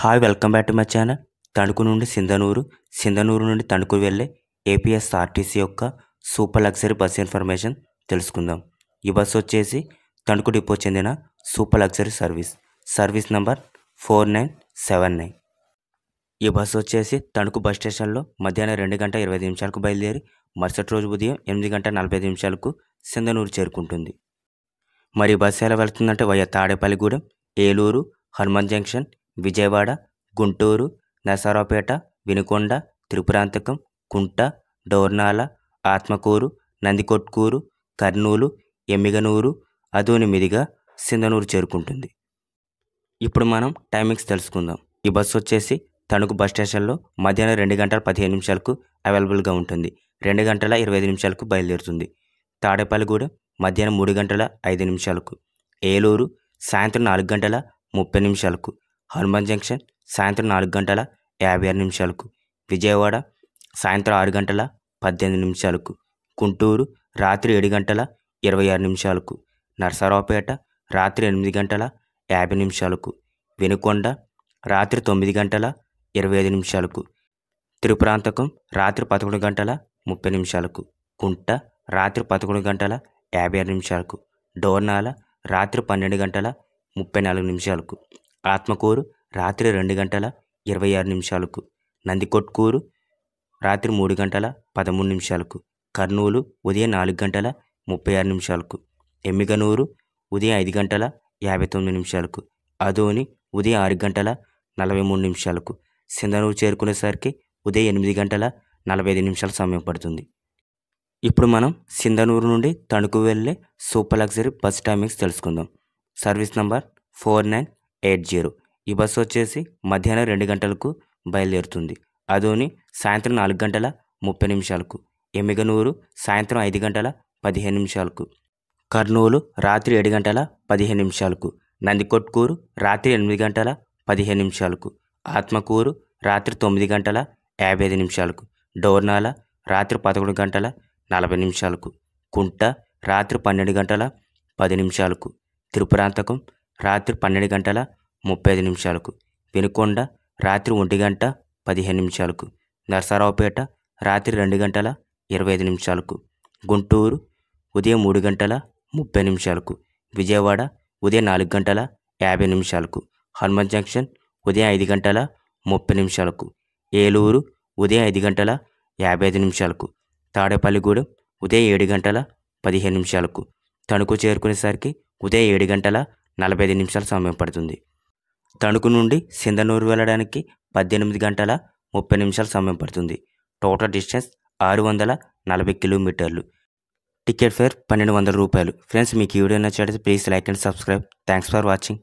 Hi welcome back to my channel. Tanuku నుండి సింధనూరు, సింధనూరు నుండి తణుకు వెళ్ళే ఏపీఎస్ఆర్టీసీ యొక్క సూపర్ లగ్జరీ బస్ ఇన్ఫర్మేషన్ తెలుసుకుందాం. ఈ బస్సు వచ్చేసి తణుకు డిపో చెందిన సూపర్ లగ్జరీ సర్వీస్ నంబర్ 4979. ఈ బస్సు వచ్చేసి తణుకు బస్ స్టేషన్లో మధ్యాహ్నం 2:25 బయలుదేరి మరుసటి రోజు ఉదయం 8:45 సింధనూరు చేరుకుంటుంది. మరి బస్సు ఎలా వెళ్తుందంటే వయా తాడేపల్లిగూడెం, ఏలూరు, హనుమాన్ జంక్షన్, విజయవాడ, గుంటూరు, నరసరావుపేట, వినుకొండ, త్రిపురాంతకం, కుంట, డోర్నాల, ఆత్మకూరు, నందికొట్కూరు, కర్నూలు, ఎమ్మిగనూరు, అదోని మీదుగా సింధనూరు చేరుకుంటుంది. ఇప్పుడు మనం టైమింగ్స్ తెలుసుకుందాం. ఈ బస్సు వచ్చేసి తణుకు బస్ స్టేషన్లో మధ్యాహ్నం 2:15 అవైలబుల్గా ఉంటుంది. 2:25 బయలుదేరుతుంది. తాడేపల్లిగూడెం మధ్యాహ్నం 3:05, ఏలూరు సాయంత్రం 4:30, హనుమాన్ జంక్షన్ సాయంత్రం 4:56, విజయవాడ సాయంత్రం 6:18, గుంటూరు రాత్రి 7:26, నరసరావుపేట రాత్రి 8:50, వినుకొండ రాత్రి 9:25, త్రిపురాంతకం రాత్రి 11:30, కుంట రాత్రి 11:56, డోర్నాల రాత్రి 12:34, ఆత్మకూరు రాత్రి 2:26, నందికొట్కూరు రాత్రి 3:13, కర్నూలు ఉదయం 4:36, ఎమ్మిగనూరు ఉదయం 5:59, అదోని ఉదయం 6:43, సింధనూరు చేరుకునేసరికి ఉదయం 8:45 సమయం పడుతుంది. ఇప్పుడు మనం సింధనూరు నుండి తణుకు వెళ్ళే సూపర్ లగ్జరీ బస్ టైమింగ్స్ తెలుసుకుందాం. Service number 4980. ఈ బస్సు వచ్చేసి మధ్యాహ్నం 2 గంటలకు బయలుదేరుతుంది. అదోని సాయంత్రం 4:30, ఎమ్మిగనూరు సాయంత్రం 5:15, కర్నూలు రాత్రి 7:15, నందికొట్కూరు రాత్రి 8:15, ఆత్మకూరు రాత్రి 9:55, డోర్నాల రాత్రి 11:40, కుంట రాత్రి 12:10, త్రిపురాంతకం రాత్రి 12:35, వినుకొండ రాత్రి 1:15, నరసరావుపేట రాత్రి 2:25, గుంటూరు ఉదయం 3:30, విజయవాడ ఉదయం 4:50, హనుమాన్ జంక్షన్ ఉదయం 5:30, ఏలూరు ఉదయం 5:55, తాడేపల్లిగూడెం ఉదయం 7:15, తణుకు చేరుకునేసరికి ఉదయం 7:45 సమయం పడుతుంది. తణుకు నుండి సింధనూరు వెళ్ళడానికి 18:30 సమయం పడుతుంది. టోటల్ డిస్టెన్స్ 640 కిలోమీటర్లు. టికెట్ ఫేర్ 1200 రూపాయలు. ఫ్రెండ్స్, మీకు ఈ వీడియో నచ్చినట్లయితే please like and subscribe. Thanks for watching.